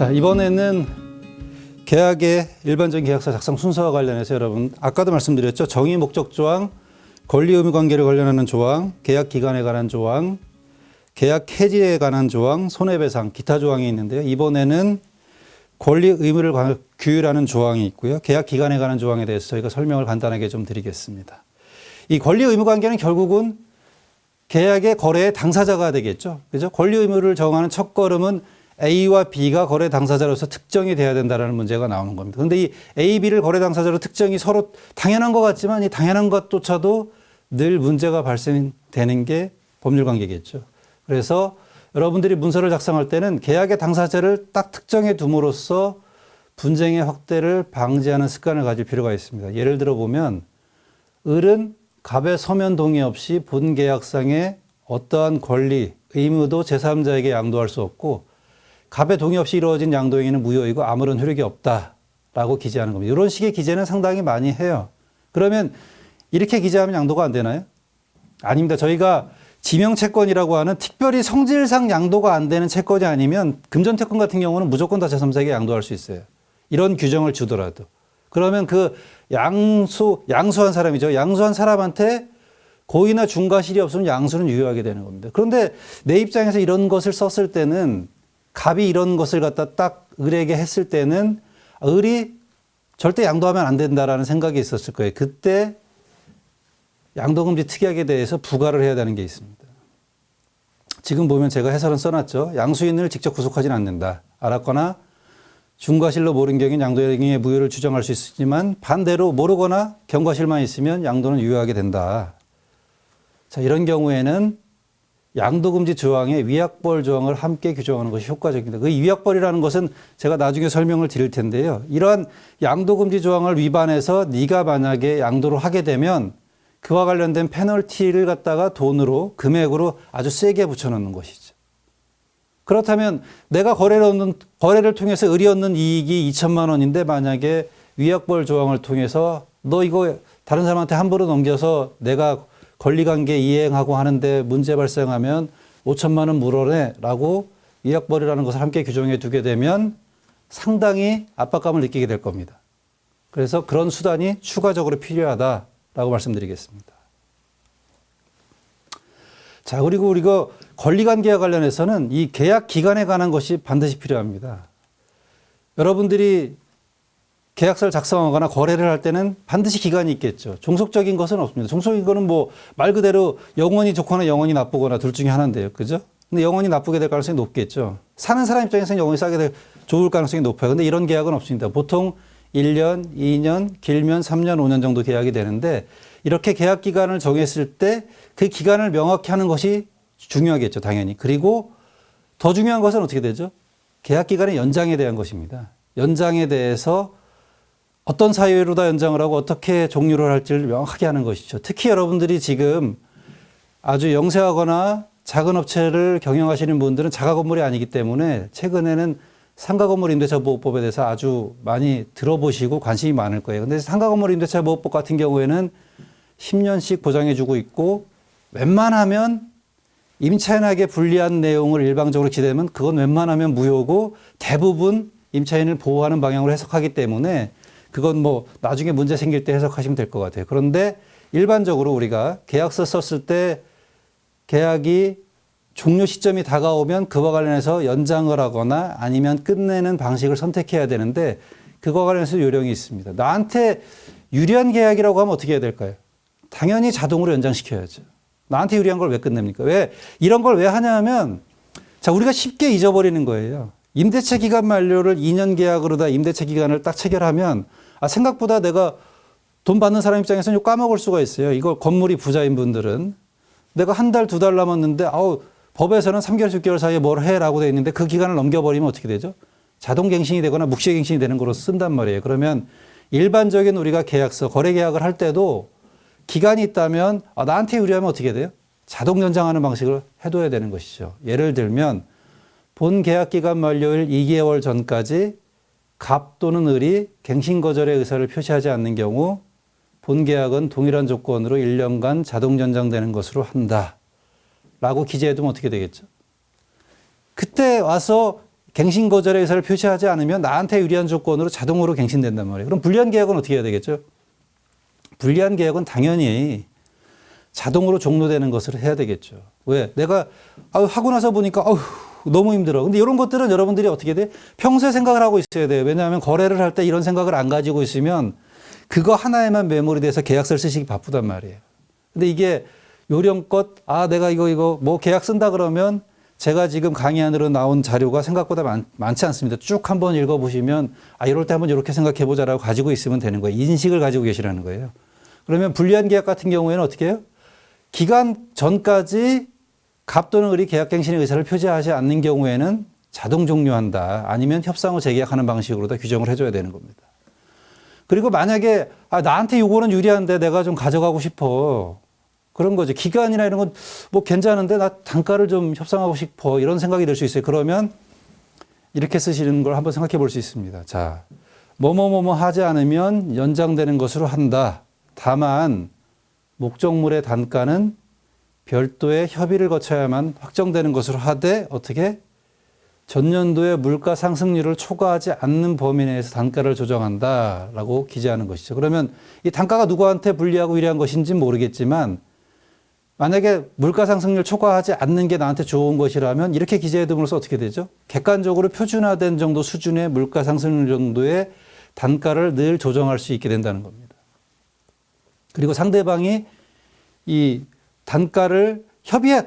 자, 이번에는 계약의 일반적인 계약서 작성 순서와 관련해서 여러분 아까도 말씀드렸죠. 정의 목적 조항, 권리 의무 관계를 관련하는 조항, 계약 기간에 관한 조항, 계약 해지에 관한 조항, 손해배상, 기타 조항이 있는데요. 이번에는 권리 의무를 규율하는 조항이 있고요. 계약 기간에 관한 조항에 대해서 저희가 설명을 간단하게 좀 드리겠습니다. 이 권리 의무 관계는 결국은 계약의 거래의 당사자가 되겠죠. 그죠? 권리 의무를 정하는 첫걸음은 A와 B가 거래 당사자로서 특정이 돼야 된다는 문제가 나오는 겁니다. 그런데 이 A, B를 거래 당사자로 특정이 서로 당연한 것 같지만 이 당연한 것조차도 늘 문제가 발생되는 게 법률 관계겠죠. 그래서 여러분들이 문서를 작성할 때는 계약의 당사자를 딱 특정해 둠으로써 분쟁의 확대를 방지하는 습관을 가질 필요가 있습니다. 예를 들어 보면 을은 갑의 서면 동의 없이 본 계약상의 어떠한 권리, 의무도 제3자에게 양도할 수 없고 갑의 동의 없이 이루어진 양도행위는 무효이고 아무런 효력이 없다라고 기재하는 겁니다. 이런 식의 기재는 상당히 많이 해요. 그러면 이렇게 기재하면 양도가 안 되나요? 아닙니다. 저희가 지명채권이라고 하는 특별히 성질상 양도가 안 되는 채권이 아니면 금전채권 같은 경우는 무조건 다 제3자에게 양도할 수 있어요. 이런 규정을 주더라도. 그러면 그 양수한 사람이죠. 양수한 사람한테 고의나 중과실이 없으면 양수는 유효하게 되는 겁니다. 그런데 내 입장에서 이런 것을 썼을 때는 갑이 이런 것을 갖다 딱 을에게 했을 때는 을이 절대 양도하면 안 된다라는 생각이 있었을 거예요. 그때 양도금지 특약에 대해서 부과를 해야 되는 게 있습니다. 지금 보면 제가 해설은 써놨죠. 양수인을 직접 구속하지는 않는다. 알았거나 중과실로 모른 경우엔 양도행위의 무효를 주장할 수 있지만 반대로 모르거나 경과실만 있으면 양도는 유효하게 된다. 자, 이런 경우에는 양도금지 조항에 위약벌 조항을 함께 규정하는 것이 효과적입니다. 그 위약벌이라는 것은 제가 나중에 설명을 드릴 텐데요. 이러한 양도금지 조항을 위반해서 네가 만약에 양도를 하게 되면 그와 관련된 페널티를 갖다가 돈으로, 금액으로 아주 세게 붙여놓는 것이죠. 그렇다면 내가 거래를 통해서 을이 얻는 이익이 2천만 원인데 만약에 위약벌 조항을 통해서 너 이거 다른 사람한테 함부로 넘겨서 내가 권리관계 이행하고 하는데 문제 발생하면 5천만 원 물어내 라고 위약벌이라는 것을 함께 규정해 두게 되면 상당히 압박감을 느끼게 될 겁니다. 그래서 그런 수단이 추가적으로 필요하다라고 말씀드리겠습니다. 자, 그리고 우리가 권리관계와 관련해서는 이 계약 기간에 관한 것이 반드시 필요합니다. 여러분들이 계약서를 작성하거나 거래를 할 때는 반드시 기간이 있겠죠. 종속적인 것은 없습니다. 종속적인 거는 뭐 말 그대로 영원히 좋거나 영원히 나쁘거나 둘 중에 하나인데요. 그죠? 근데 영원히 나쁘게 될 가능성이 높겠죠. 사는 사람 입장에서는 영원히 좋을 가능성이 높아요. 근데 이런 계약은 없습니다. 보통 1년, 2년, 길면 3년, 5년 정도 계약이 되는데 이렇게 계약 기간을 정했을 때 그 기간을 명확히 하는 것이 중요하겠죠. 당연히. 그리고 더 중요한 것은 어떻게 되죠? 계약 기간의 연장에 대한 것입니다. 연장에 대해서 어떤 사유로 다 연장을 하고 어떻게 종료를 할지를 명확하게 하는 것이죠. 특히 여러분들이 지금 아주 영세하거나 작은 업체를 경영하시는 분들은 자가 건물이 아니기 때문에 최근에는 상가 건물 임대차 보호법에 대해서 아주 많이 들어보시고 관심이 많을 거예요. 근데 상가 건물 임대차 보호법 같은 경우에는 10년씩 보장해 주고 있고 웬만하면 임차인에게 불리한 내용을 일방적으로 기대면 그건 웬만하면 무효고 대부분 임차인을 보호하는 방향으로 해석하기 때문에 그건 뭐 나중에 문제 생길 때 해석하시면 될 것 같아요. 그런데 일반적으로 우리가 계약서 썼을 때 계약이 종료 시점이 다가오면 그와 관련해서 연장을 하거나 아니면 끝내는 방식을 선택해야 되는데 그와 관련해서 요령이 있습니다. 나한테 유리한 계약이라고 하면 어떻게 해야 될까요? 당연히 자동으로 연장시켜야죠. 나한테 유리한 걸 왜 끝냅니까? 왜 이런 걸 왜 하냐면 자, 우리가 쉽게 잊어버리는 거예요. 임대차 기간 만료를 2년 계약으로 다 임대차 기간을 딱 체결하면 생각보다 내가 돈 받는 사람 입장에서는 까먹을 수가 있어요. 이거 건물이 부자인 분들은 내가 한 달, 두 달 남았는데 법에서는 3개월, 6개월 사이에 뭘 해라고 돼 있는데 그 기간을 넘겨버리면 어떻게 되죠? 자동 갱신이 되거나 묵시 갱신이 되는 거로 쓴단 말이에요. 그러면 일반적인 우리가 계약서, 거래 계약을 할 때도 기간이 있다면 나한테 유리하면 어떻게 돼요? 자동 연장하는 방식을 해둬야 되는 것이죠. 예를 들면 본 계약 기간 만료일 2개월 전까지 갑 또는 을이 갱신 거절의 의사를 표시하지 않는 경우 본 계약은 동일한 조건으로 1년간 자동 연장되는 것으로 한다. 라고 기재해두면 어떻게 되겠죠? 그때 와서 갱신 거절의 의사를 표시하지 않으면 나한테 유리한 조건으로 자동으로 갱신된단 말이에요. 그럼 불리한 계약은 어떻게 해야 되겠죠? 불리한 계약은 당연히 자동으로 종료되는 것을 해야 되겠죠. 왜? 내가 하고 나서 보니까 너무 힘들어. 근데 이런 것들은 여러분들이 어떻게 돼? 평소에 생각을 하고 있어야 돼요. 왜냐하면 거래를 할 때 이런 생각을 안 가지고 있으면 그거 하나에만 매몰이 돼서 계약서를 쓰시기 바쁘단 말이에요. 근데 이게 요령껏 내가 이거 뭐 계약 쓴다 그러면 제가 지금 강의안으로 나온 자료가 생각보다 많지 않습니다. 쭉 한번 읽어보시면 이럴 때 한번 이렇게 생각해보자라고 가지고 있으면 되는 거예요. 인식을 가지고 계시라는 거예요. 그러면 불리한 계약 같은 경우에는 어떻게 해요? 기간 전까지 갑 또는 을이 계약갱신의 의사를 표시하지 않는 경우에는 자동 종료한다. 아니면 협상 후 재계약하는 방식으로 다 규정을 해줘야 되는 겁니다. 그리고 만약에 나한테 요거는 유리한데 내가 좀 가져가고 싶어. 그런 거죠. 기간이나 이런 건 뭐 괜찮은데 나 단가를 좀 협상하고 싶어. 이런 생각이 들 수 있어요. 그러면 이렇게 쓰시는 걸 한번 생각해 볼 수 있습니다. 자, 뭐뭐뭐뭐 하지 않으면 연장되는 것으로 한다. 다만 목적물의 단가는 별도의 협의를 거쳐야만 확정되는 것으로 하되 어떻게? 전년도의 물가 상승률을 초과하지 않는 범위 내에서 단가를 조정한다라고 기재하는 것이죠. 그러면 이 단가가 누구한테 불리하고 유리한 것인지 모르겠지만 만약에 물가 상승률 초과하지 않는 게 나한테 좋은 것이라면 이렇게 기재해 둠으로써 어떻게 되죠? 객관적으로 표준화된 정도 수준의 물가 상승률 정도의 단가를 늘 조정할 수 있게 된다는 겁니다. 그리고 상대방이 이 단가를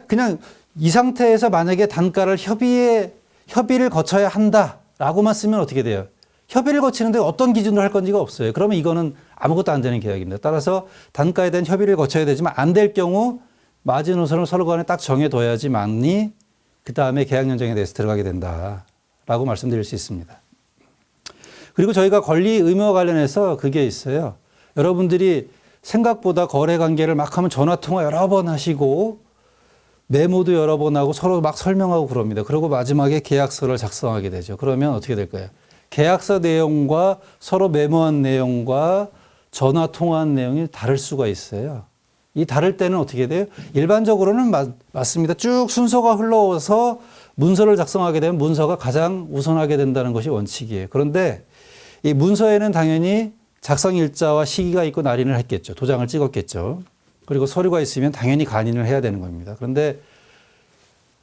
그냥 이 상태에서 만약에 단가를 협의를 거쳐야 한다라고만 쓰면 어떻게 돼요? 협의를 거치는데 어떤 기준으로 할 건지가 없어요. 그러면 이거는 아무것도 안 되는 계약입니다. 따라서 단가에 대한 협의를 거쳐야 되지만 안 될 경우 마지노선을 서로 간에 딱 정해둬야지만이 그 다음에 계약 연장에 대해서 들어가게 된다라고 말씀드릴 수 있습니다. 그리고 저희가 권리 의무와 관련해서 그게 있어요. 여러분들이 생각보다 거래 관계를 막 하면 전화 통화 여러 번 하시고 메모도 여러 번 하고 서로 막 설명하고 그럽니다. 그리고 마지막에 계약서를 작성하게 되죠. 그러면 어떻게 될까요? 계약서 내용과 서로 메모한 내용과 전화 통화한 내용이 다를 수가 있어요. 이 다를 때는 어떻게 돼요? 일반적으로는 맞습니다. 쭉 순서가 흘러서 문서를 작성하게 되면 문서가 가장 우선하게 된다는 것이 원칙이에요. 그런데 이 문서에는 당연히 작성 일자와 시기가 있고 날인을 했겠죠. 도장을 찍었겠죠. 그리고 서류가 있으면 당연히 간인을 해야 되는 겁니다. 그런데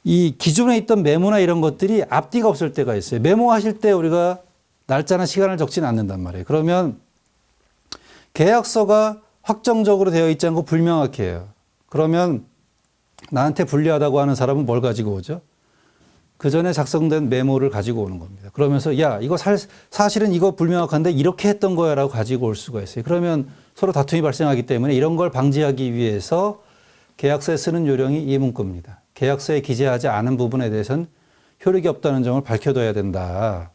이 기존에 있던 메모나 이런 것들이 앞뒤가 없을 때가 있어요. 메모하실 때 우리가 날짜나 시간을 적지는 않는단 말이에요. 그러면 계약서가 확정적으로 되어 있지 않고 불명확해요. 그러면 나한테 불리하다고 하는 사람은 뭘 가지고 오죠? 그 전에 작성된 메모를 가지고 오는 겁니다. 그러면서 이거 사실은 이거 불명확한데 이렇게 했던 거야 라고 가지고 올 수가 있어요. 그러면 서로 다툼이 발생하기 때문에 이런 걸 방지하기 위해서 계약서에 쓰는 요령이 이 문구입니다. 계약서에 기재하지 않은 부분에 대해서는 효력이 없다는 점을 밝혀둬야 된다.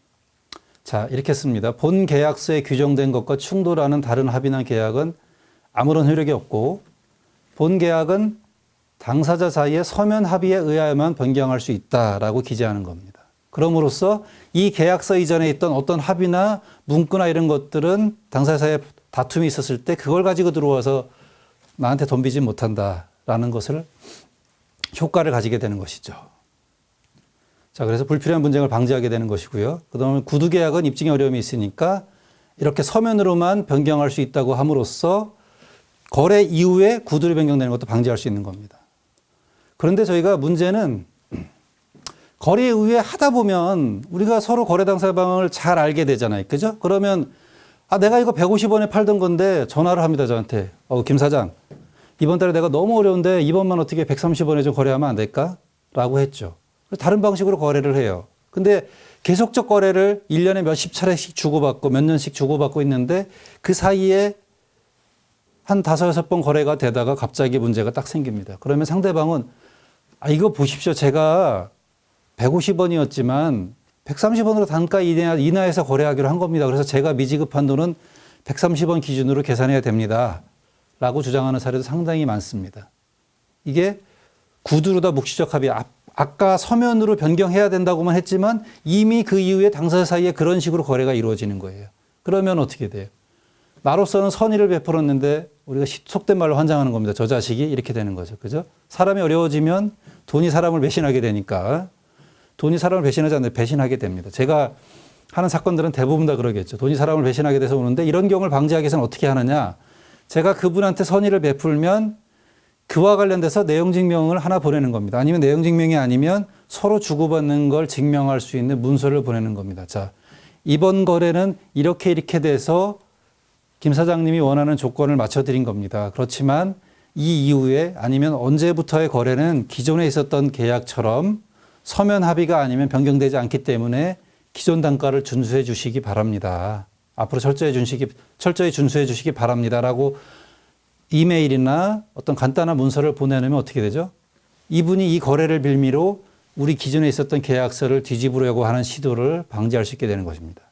자, 이렇게 씁니다. 본 계약서에 규정된 것과 충돌하는 다른 합의나 계약은 아무런 효력이 없고 본 계약은 당사자 사이의 서면 합의에 의하여만 변경할 수 있다라고 기재하는 겁니다. 그럼으로써 이 계약서 이전에 있던 어떤 합의나 문구나 이런 것들은 당사자 사이에 다툼이 있었을 때 그걸 가지고 들어와서 나한테 덤비지 못한다라는 것을 효과를 가지게 되는 것이죠. 자, 그래서 불필요한 분쟁을 방지하게 되는 것이고요. 그다음에 구두 계약은 입증에 어려움이 있으니까 이렇게 서면으로만 변경할 수 있다고 함으로써 거래 이후에 구두로 변경되는 것도 방지할 수 있는 겁니다. 그런데 저희가 문제는 거래 이후에 하다 보면 우리가 서로 거래 당사방을 잘 알게 되잖아요. 그죠? 그러면 내가 이거 150원에 팔던 건데 전화를 합니다. 저한테. 김 사장, 이번 달에 내가 너무 어려운데 이번만 어떻게 130원에 좀 거래하면 안 될까? 라고 했죠. 다른 방식으로 거래를 해요. 근데 계속적 거래를 1년에 몇십 차례씩 주고받고 몇 년씩 주고받고 있는데 그 사이에 한 5-6번 거래가 되다가 갑자기 문제가 딱 생깁니다. 그러면 상대방은 이거 보십시오. 제가 150원이었지만 130원으로 단가 인하해서 거래하기로 한 겁니다. 그래서 제가 미지급한 돈은 130원 기준으로 계산해야 됩니다. 라고 주장하는 사례도 상당히 많습니다. 이게 구두로다 묵시적 합의. 아까 서면으로 변경해야 된다고만 했지만 이미 그 이후에 당사자 사이에 그런 식으로 거래가 이루어지는 거예요. 그러면 어떻게 돼요? 나로서는 선의를 베풀었는데 우리가 속된 말로 환장하는 겁니다. 저 자식이 이렇게 되는 거죠. 그죠? 사람이 어려워지면 돈이 사람을 배신하게 되니까 돈이 사람을 배신하지 않는데 배신하게 됩니다. 제가 하는 사건들은 대부분 다 그러겠죠. 돈이 사람을 배신하게 돼서 오는데 이런 경우를 방지하기 위해서는 어떻게 하느냐. 제가 그분한테 선의를 베풀면 그와 관련돼서 내용 증명을 하나 보내는 겁니다. 아니면 내용 증명이 아니면 서로 주고받는 걸 증명할 수 있는 문서를 보내는 겁니다. 자, 이번 거래는 이렇게 돼서 김 사장님이 원하는 조건을 맞춰드린 겁니다. 그렇지만 이 이후에 아니면 언제부터의 거래는 기존에 있었던 계약처럼 서면 합의가 아니면 변경되지 않기 때문에 기존 단가를 준수해 주시기 바랍니다. 앞으로 철저히 준수해 주시기 바랍니다라고 이메일이나 어떤 간단한 문서를 보내놓으면 어떻게 되죠? 이분이 이 거래를 빌미로 우리 기존에 있었던 계약서를 뒤집으려고 하는 시도를 방지할 수 있게 되는 것입니다.